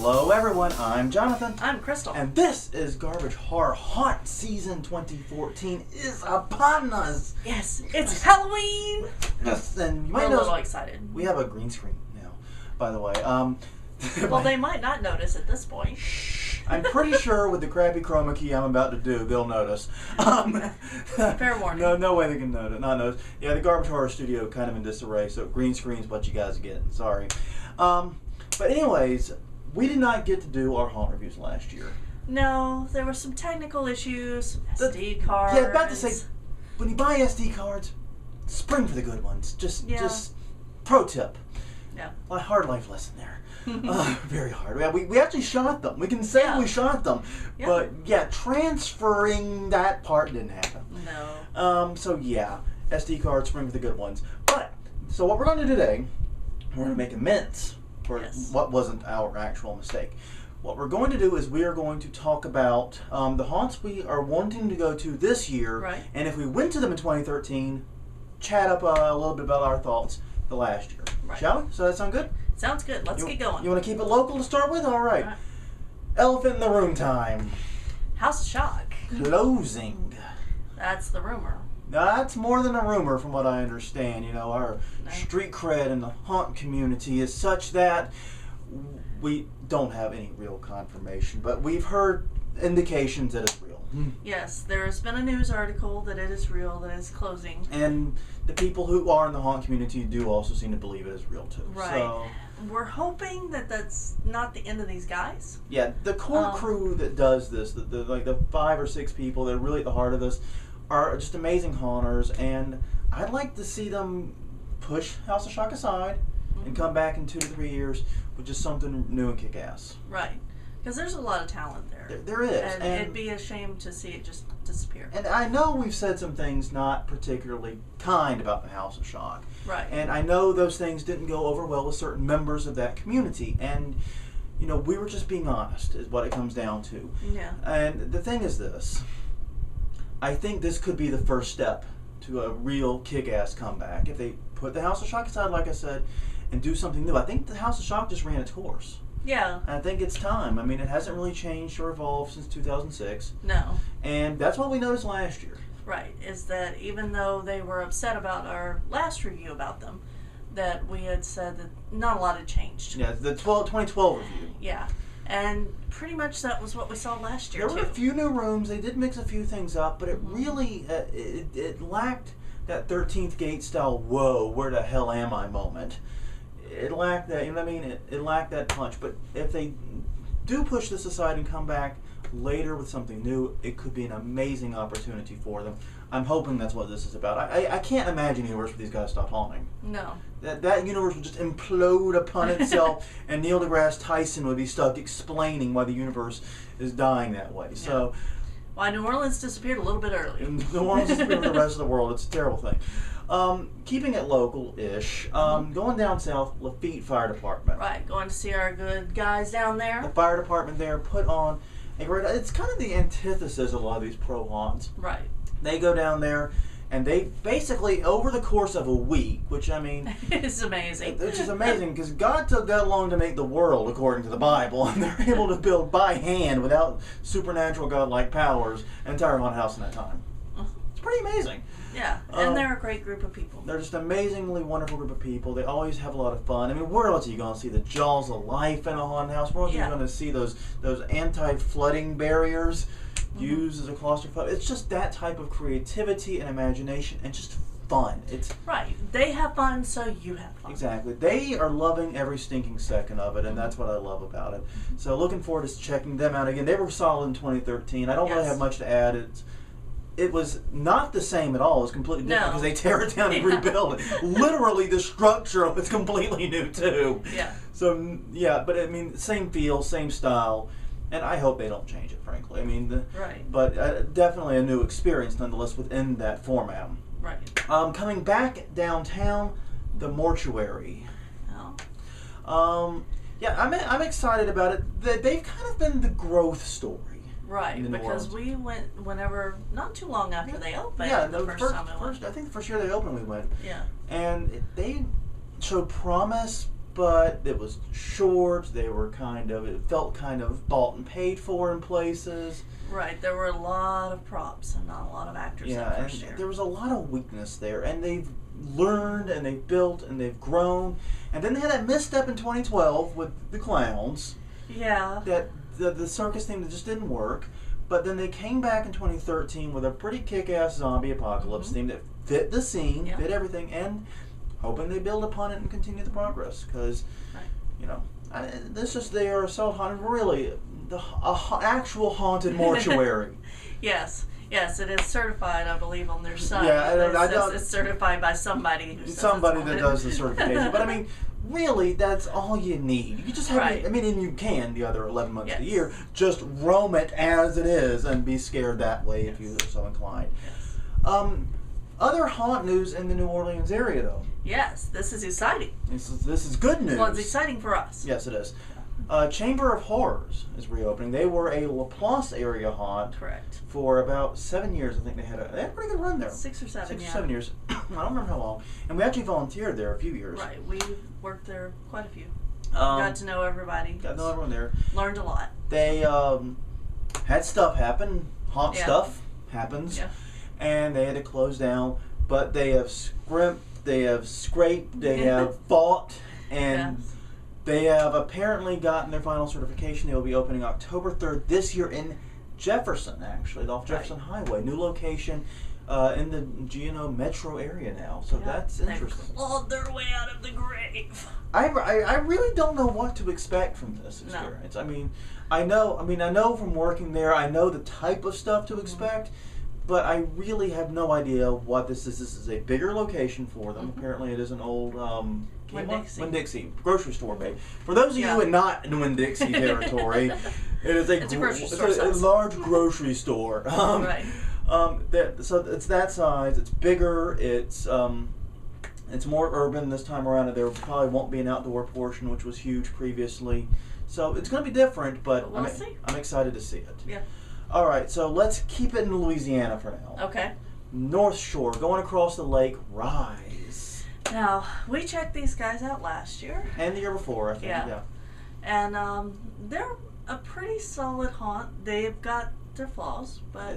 Hello everyone, I'm Jonathan. I'm Crystal. And this is Garbage Horror Haunt Season 2014 is upon us. Yes, it's Halloween. Yes, and you We're might a little know excited. we have a green screen now, by the way. Well, they might not notice at this point. I'm pretty sure with the crappy chroma key I'm about to do, they'll notice. Fair warning. No way they can not notice. Yeah, the Garbage Horror Studio kind of in disarray, so green screen's what you guys get. Sorry. But anyways, we did not get to do our haunt reviews last year. No, there were some technical issues, some SD cards. Yeah, about to say, when you buy SD cards, spring for the good ones. Just pro tip. Yeah. A hard life lesson there. Very hard. Yeah, we actually shot them. We can say we shot them. Yeah. But yeah, transferring that part didn't happen. No. So yeah, SD cards, spring for the good ones. But, so what we're going to do today, we're going to make amends for what wasn't our actual mistake. What we're going to do is we are going to talk about the haunts we are wanting to go to this year. Right. And if we went to them in 2013, chat up a little bit about our thoughts the last year. Right. Shall we? So that sound good? Sounds good. Let's get going. You want to keep it local to start with? All right. Elephant in the room time. House of Shock. Closing. That's the rumor. Now, that's more than a rumor from what I understand. You know, our street cred in the haunt community is such that we don't have any real confirmation, but we've heard indications that it's real. Yes, there's been a news article that it is real, that it's closing. And the people who are in the haunt community do also seem to believe it is real too. Right. So, we're hoping that that's not the end of these guys. yeah, the core crew that does this, the 5 or 6 people that are really at the heart of this, are just amazing haunters, and I'd like to see them push House of Shock aside and come back in 2 to 3 years with just something new and kick-ass. Right. Because there's a lot of talent there. There is. And it'd be a shame to see it just disappear. And I know we've said some things not particularly kind about the House of Shock. Right. And I know those things didn't go over well with certain members of that community. And, you know, we were just being honest is what it comes down to. Yeah. And the thing is this. I think this could be the first step to a real kick-ass comeback. If they put the House of Shock aside, like I said, and do something new. I think the House of Shock just ran its course. Yeah. I think it's time. I mean, it hasn't really changed or evolved since 2006. No. And that's what we noticed last year. Right. Is that even though they were upset about our last review about them, that we had said that not a lot had changed. Yeah, the 2012 review. Yeah. And pretty much that was what we saw last year, There were a few new rooms. They did mix a few things up, but it really, it lacked that 13th Gate style, whoa, where the hell am I moment. It lacked that, you know what I mean? It lacked that punch. But if they do push this aside and come back later with something new, it could be an amazing opportunity for them. I'm hoping that's what this is about. I can't imagine a universe where these guys stop haunting. No. That universe would just implode upon itself, and Neil deGrasse Tyson would be stuck explaining why the universe is dying that way. So, why New Orleans disappeared a little bit early. New Orleans disappeared from the rest of the world. It's a terrible thing. Keeping it local-ish, going down south, Lafitte Fire Department. Right, going to see our good guys down there. The fire department there put on a great... It's kind of the antithesis of a lot of these pro haunts. Right. They go down there, and they basically, over the course of a week, which, I mean... It's amazing. Which is amazing, because God took that long to make the world, according to the Bible, and they're able to build by hand, without supernatural godlike powers, an entire haunted house in that time. It's pretty amazing. Yeah, and they're a great group of people. They're just an amazingly wonderful group of people. They always have a lot of fun. I mean, where else are you going to see the jaws of life in a haunted house? Where else are you going to see those anti-flooding barriers used as a claustrophobic? It's just that type of creativity and imagination and just fun. It's right. They have fun, so you have fun. Exactly. They are loving every stinking second of it, and that's what I love about it. So looking forward to checking them out again. They were solid in 2013. I don't really have much to add. It was not the same at all. It was completely different because they tear it down and rebuild it. Literally, the structure was completely new too. Yeah. So yeah, but I mean, same feel, same style, and I hope they don't change it. Frankly, I mean, but definitely a new experience nonetheless within that format. Right. Coming back downtown, the Mortuary. Oh. Yeah, I'm excited about it. They've kind of been the growth story. Right, because we went whenever, not too long after they opened. Yeah, the first time we went. I think the first year they opened, we went. Yeah. And they showed promise, but it was short. It felt kind of bought and paid for in places. Right, there were a lot of props and not a lot of actors that first year. There was a lot of weakness there, and they've learned and they've built and they've grown. And then they had that misstep in 2012 with the clowns. Yeah. That the circus theme that just didn't work. But then they came back in 2013 with a pretty kick-ass zombie apocalypse theme that fit the scene, fit everything, and hoping they build upon it and continue the progress. Because, they are so haunted. Really, actual haunted mortuary. Yes, it is certified, I believe, on their site. Yeah, it's certified by somebody who somebody that does the certification. But I mean, really, that's all you need. You just have it. I mean, and you can the other 11 months of the year just roam it as it is and be scared that way if you're so inclined. Yes. Other haunt news in the New Orleans area, though. Yes, this is exciting. This is good news. Well, it's exciting for us. Yes, it is. Chamber of Horrors is reopening. They were a Laplace area haunt. Correct. For about 7 years, I think they had a pretty good run there. 6 or 7. 6 or 7 years. I don't remember how long. And we actually volunteered there a few years. Right. We worked there quite a few. Got to know everybody. Got to know everyone there. Learned a lot. They had stuff happen. Haunt stuff happens. Yeah. And they had to close down. But they have scrimped, they have scraped, they have fought, and they have apparently gotten their final certification. They will be opening October 3rd this year in Jefferson, actually, off Jefferson Highway. New location in the Gino metro area now. So that's interesting. They clawed their way out of the grave. I really don't know what to expect from this experience. I mean, I know from working there, I know the type of stuff to expect. But I really have no idea what this is. This is a bigger location for them. Apparently, it is an old Winn-Dixie grocery store. For those of you not in Winn-Dixie territory, it is a large grocery store. Right. So it's that size. It's bigger. It's more urban this time around. And there probably won't be an outdoor portion, which was huge previously. So it's going to be different, but we'll see. I'm excited to see it. Yeah. All right, so let's keep it in Louisiana for now. Okay. North Shore, going across the lake, Rise. Now, we checked these guys out last year. And the year before, I think. Yeah. And they're a pretty solid haunt. They've got their flaws, but...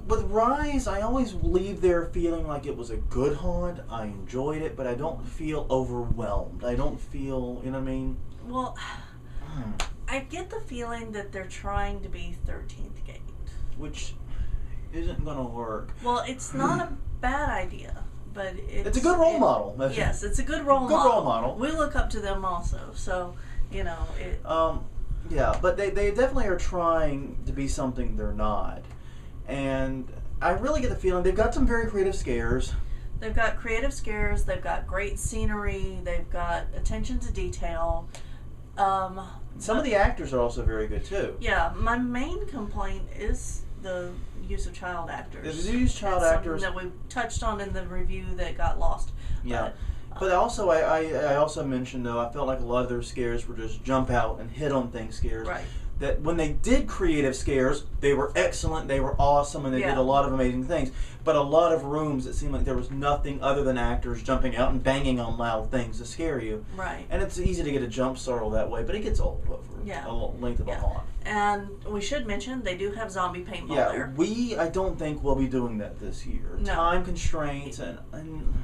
With Rise, I always leave there feeling like it was a good haunt. I enjoyed it, but I don't feel overwhelmed. I don't feel, you know what I mean? Well... I get the feeling that they're trying to be 13th Gate. Which isn't going to work. Well, it's not a bad idea, but it's a good role model. Yes, it's a good role model. We look up to them also, so, Yeah, but they definitely are trying to be something they're not. And I really get the feeling they've got some very creative scares. They've got creative scares, they've got great scenery, they've got attention to detail. Some of the actors are also very good too. Yeah, my main complaint is the use of child actors. The use of child actors that we touched on in the review that got lost. Yeah, but also I also mentioned though I felt like a lot of their scares were just jump out and hit on things scares. Right. That when they did creative scares, they were excellent, they were awesome, and they did a lot of amazing things. But a lot of rooms, it seemed like there was nothing other than actors jumping out and banging on loud things to scare you. Right. And it's easy to get a jump startle that way, but it gets old over a length of a haunt. And we should mention they do have zombie paintball there. I don't think we'll be doing that this year. No. Time constraints and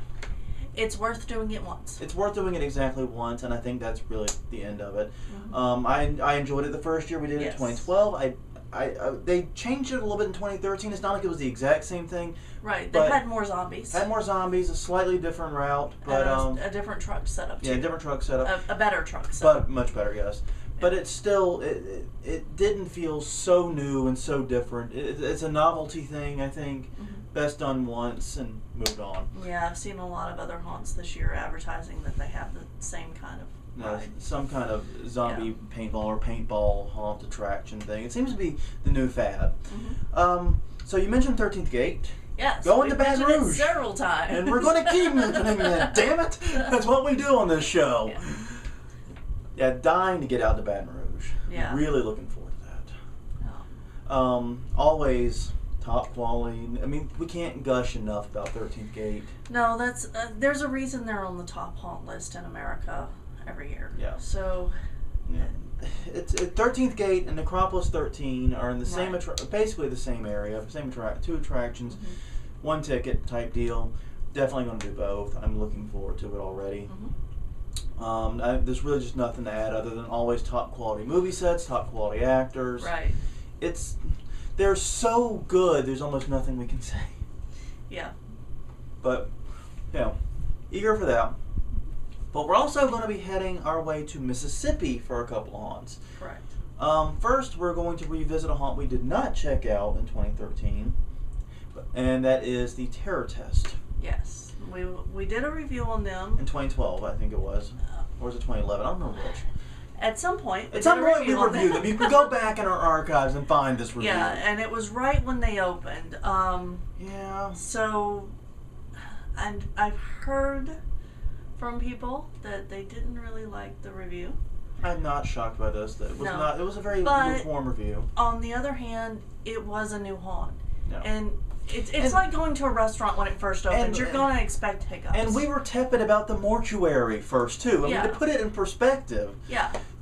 it's worth doing it once. It's worth doing it exactly once, and I think that's really the end of it. Mm-hmm. I enjoyed it the first year we did it in 2012. They changed it a little bit in 2013. It's not like it was the exact same thing. Right. They had more zombies. Had more zombies, a slightly different route, but a different truck setup too. Yeah, a different truck setup. A better truck setup. But much better, yes. But it's still it didn't feel so new and so different. It's a novelty thing, I think. Mm-hmm. Best done once and moved on. Yeah, I've seen a lot of other haunts this year advertising that they have the same kind of ride. Some kind of zombie paintball or paintball haunt attraction thing. It seems to be the new fad. Mm-hmm. So you mentioned 13th Gate. Yes, going to Baton Rouge several times, and we're going to keep mentioning that. Damn it, that's what we do on this show. Yeah, dying to get out to Baton Rouge. Yeah, really looking forward to that. Always top quality. I mean, we can't gush enough about 13th Gate. No, that's there's a reason they're on the top haunt list in America every year. Yeah. So. Yeah. It's 13th Gate and Necropolis 13 are in the same basically the same area, same two attractions, one ticket type deal. Definitely going to do both. I'm looking forward to it already. There's really just nothing to add other than always top quality movie sets, top quality actors. Right. They're so good. There's almost nothing we can say. Yeah. But eager for that. But we're also going to be heading our way to Mississippi for a couple of haunts. Correct. First, we're going to revisit a haunt we did not check out in 2013, and that is the Terror Test. Yes. We did a review on them. In 2012, I think it was. Or was it 2011? I don't remember which. At some point. We reviewed them. You can go back in our archives and find this review. Yeah, and it was right when they opened. Yeah. So, and I've heard from people that they didn't really like the review. I'm not shocked by this. It was a very lukewarm review. On the other hand, it was a new haunt. No. And it's like going to a restaurant when it first opens. You're going to expect hiccups. And we were tepid about the Mortuary first, too. I mean, to put it in perspective,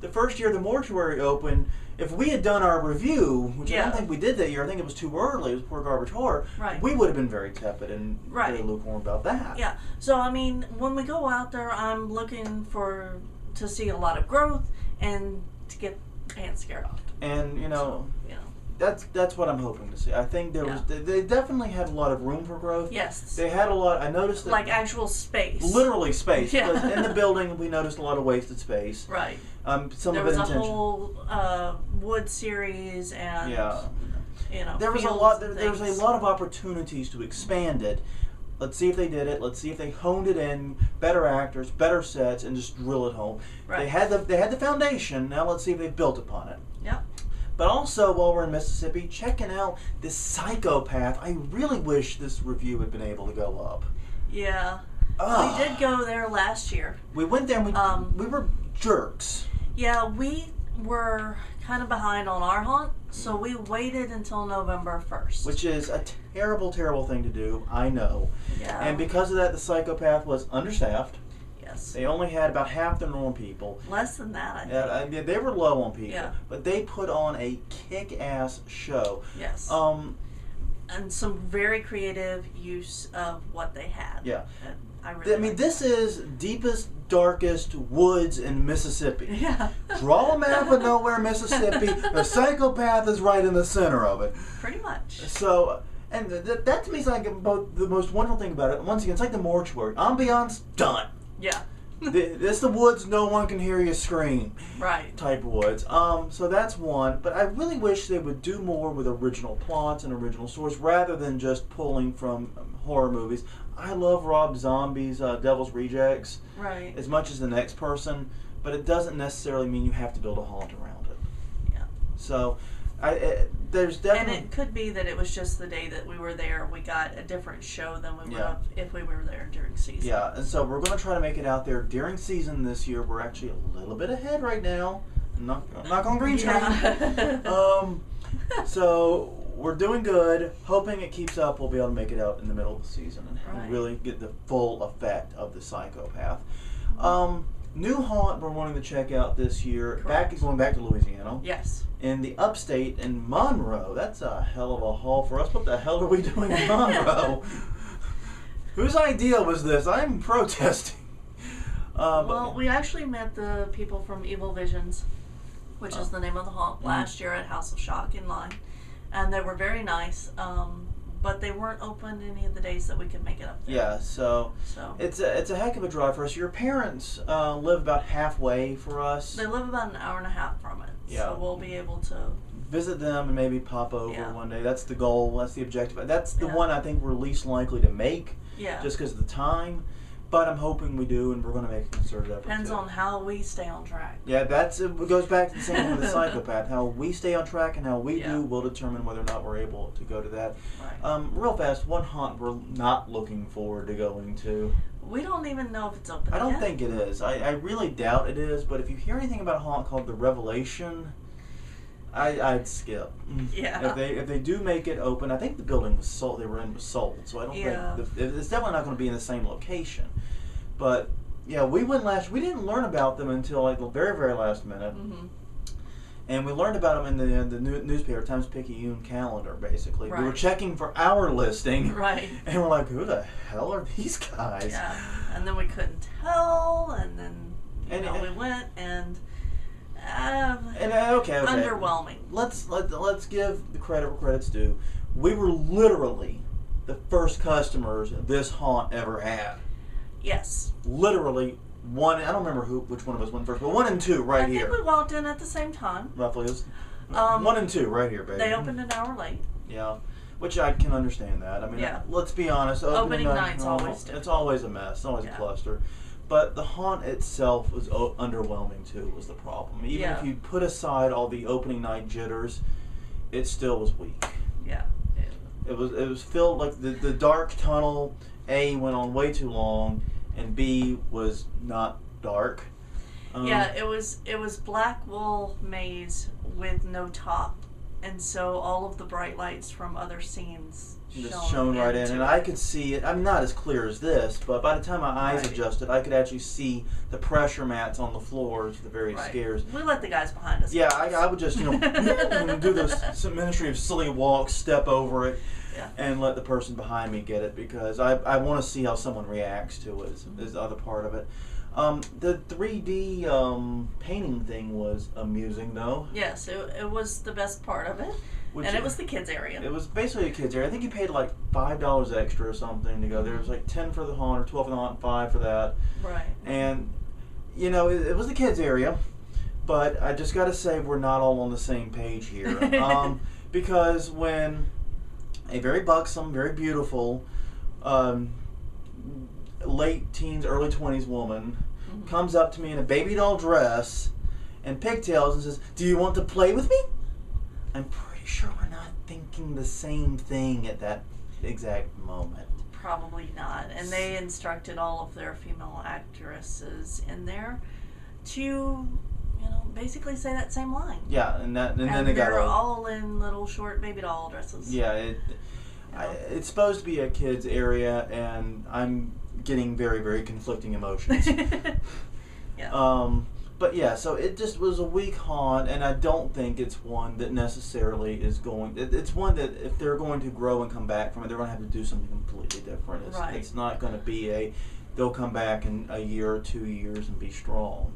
the first year the Mortuary opened, if we had done our review, which I don't think we did that year, I think it was too early, it was Poor Garbage Horror, we would have been very tepid and very lukewarm about that. Yeah. So, I mean, when we go out there, I'm looking to see a lot of growth and to get ants scared off. And, that's what I'm hoping to see. I think they definitely had a lot of room for growth. Yes. They had a lot. I noticed that, like actual space. Literally space. Yeah. Because in the building, we noticed a lot of wasted space. Right. There was a whole wood series and there was a lot. There was a lot of opportunities to expand it. Let's see if they did it. Let's see if they honed it in. Better actors, better sets, and just drill it home. Right. They had the foundation. Now let's see if they built upon it. Yeah. But also, while we're in Mississippi, checking out this Psychopath. I really wish this review had been able to go up. Yeah. We did go there last year. We went there and we were jerks. Yeah, we were kind of behind on our haunt, so we waited until November 1st. Which is a terrible, terrible thing to do, I know. Yeah. And because of that, the Psychopath was understaffed. Yes. They only had about half the normal people. Less than that, I think. They were low on people. Yeah. But they put on a kick-ass show. Yes. And some very creative use of what they had. Yeah. I mean, this is deepest, darkest woods in Mississippi. Yeah. Draw a map of nowhere, Mississippi. The Psychopath is right in the center of it. Pretty much. So, and that to me is like the most wonderful thing about it. Once again, it's like the Mortuary. Ambiance, done. Yeah. It's the woods, no one can hear you scream. Right. Type woods. So that's one. But I really wish they would do more with original plots and original stories rather than just pulling from horror movies. I love Rob Zombie's Devil's Rejects as much as the next person, but it doesn't necessarily mean you have to build a haunt around it. Yeah. So, there's definitely... And it could be that it was just the day that we were there, we got a different show than we would have if we were there during season. Yeah, and so we're going to try to make it out there during season this year. We're actually a little bit ahead right now. Knock on green chain. So we're doing good. Hoping it keeps up, we'll be able to make it out in the middle of the season and really get the full effect of the Psychopath. New haunt we're wanting to check out this year. Going back to Louisiana. Yes. In the upstate in Monroe. That's a hell of a haul for us. What the hell are we doing in Monroe? Whose idea was this? I'm protesting. Well, we actually met the people from Evil Visions, which is the name of the haunt, last year at House of Shock in line. And they were very nice, but they weren't open any of the days that we could make it up there. Yeah, so it's a heck of a drive for us. Your parents live about halfway for us. They live about an hour and a half from it, so we'll be able to visit them and maybe pop over one day. That's the goal. That's the objective. That's the one I think we're least likely to make, just because of the time. But I'm hoping we do, and we're going to make a concerted effort. Depends on how we stay on track. Yeah, it goes back to the same thing with the Psychopath. How we stay on track and how we do will determine whether or not we're able to go to that. Right. Real fast, one haunt we're not looking forward to going to. We don't even know if it's open I don't yet. think it is. I really doubt it is, but if you hear anything about a haunt called The Revelation, I'd skip. Yeah. If they do make it open, I think the building was sold. They were in was sold, so I don't think it's definitely not going to be in the same location. But yeah, we went we didn't learn about them until like the very very last minute. Mm-hmm. And we learned about them in the newspaper, Times-Picayune calendar, basically. Right. We were checking for our listing. Right. And we're like, who the hell are these guys? Yeah. And then we couldn't tell, and then we went, and okay. underwhelming. Let's give the credit where credit's due. We were literally the first customers this haunt ever had. Yes. Literally. One, I don't remember which one of us went first, but 1 and 2 right here. I think we walked in at the same time. Roughly. It was 1 and 2 right here, baby. They opened an hour late. Yeah, which I can understand that. I mean, let's be honest. Opening night's always different. It's always a mess. It's always a cluster. But the haunt itself was underwhelming too, was the problem. Even if you put aside all the opening night jitters, it still was weak. Yeah. It was filled, like the dark tunnel, A, went on way too long, and B, was not dark. It was black wool maze with no top, and so all of the bright lights from other scenes shone right in, and I could see it. I'm not as clear as this, but by the time my eyes adjusted, I could actually see the pressure mats on the floors, the various scares. We let the guys behind us. Yeah, I would just do this Ministry of Silly walks, step over it. Yeah. And let the person behind me get it, because I want to see how someone reacts to it is the other part of it. The 3D painting thing was amusing, though. Yes, it was the best part of it. And it was the kids area. It was basically a kids area. I think you paid like $5 extra or something to go there. It was like 10 for the haunt or 12 for the haunt, 5 for that. Right. And, it was the kids area, but I just got to say we're not all on the same page here. Because when a very buxom, very beautiful, late teens, early 20s woman comes up to me in a baby doll dress and pigtails and says, "Do you want to play with me?" I'm pretty sure we're not thinking the same thing at that exact moment. Probably not. And they instructed all of their female actresses in there to, basically say that same line. Yeah, and then they got they're all in little short baby doll dresses. Yeah, it's supposed to be a kids area, and I'm getting very, very conflicting emotions. Yeah. But yeah, so it just was a weak haunt, and I don't think it's one that necessarily is going. It's one that if they're going to grow and come back from it, they're going to have to do something completely different. It's not going to be they'll come back in a year or 2 years and be strong.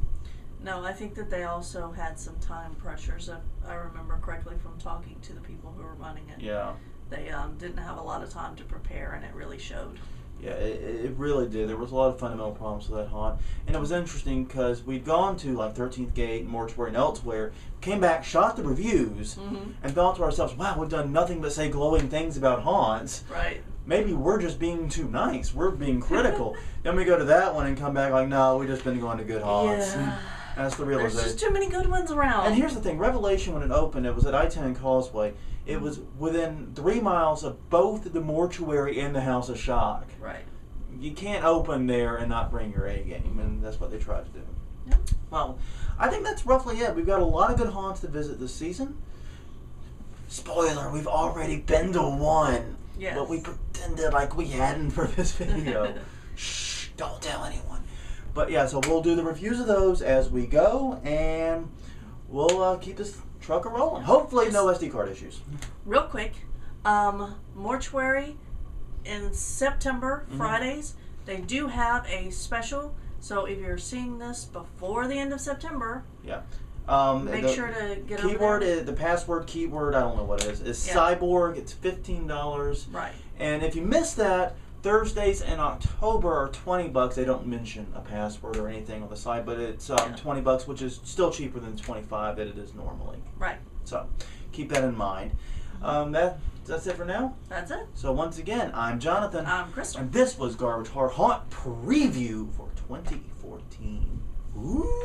No, I think that they also had some time pressures. If I remember correctly from talking to the people who were running it. Yeah. They didn't have a lot of time to prepare, and it really showed. Yeah, it really did. There was a lot of fundamental problems with that haunt. And it was interesting because we'd gone to like 13th Gate, Mortuary, and elsewhere, came back, shot the reviews, and thought to ourselves, wow, we've done nothing but say glowing things about haunts. Right. Maybe we're just being too nice. We're being critical. Then we go to that one and come back like, no, we've just been going to good haunts. Yeah. That's the realization. There's just too many good ones around. And here's the thing. Revelation, when it opened, it was at I-10 Causeway. It was within 3 miles of both the Mortuary and the House of Shock. Right. You can't open there and not bring your A game, and that's what they tried to do. Yep. Well, I think that's roughly it. We've got a lot of good haunts to visit this season. Spoiler, we've already been to one. Yes. But we pretended like we hadn't for this video. Shh, don't tell anyone. But yeah, so we'll do the reviews of those as we go, and we'll keep this truck rolling. Hopefully no SD card issues. Real quick, Mortuary in September, Fridays, they do have a special. So if you're seeing this before the end of September, make sure to get keyword over there. The password keyword, I don't know what it is Cyborg. It's $15. Right. And if you miss that, Thursdays in October are $20. They don't mention a password or anything on the side, but it's $20, which is still cheaper than $25 that it is normally. Right. So keep that in mind. That's it for now? That's it. So once again, I'm Jonathan. I'm Crystal. And this was Garbage Horror Haunt Preview for 2014. Ooh.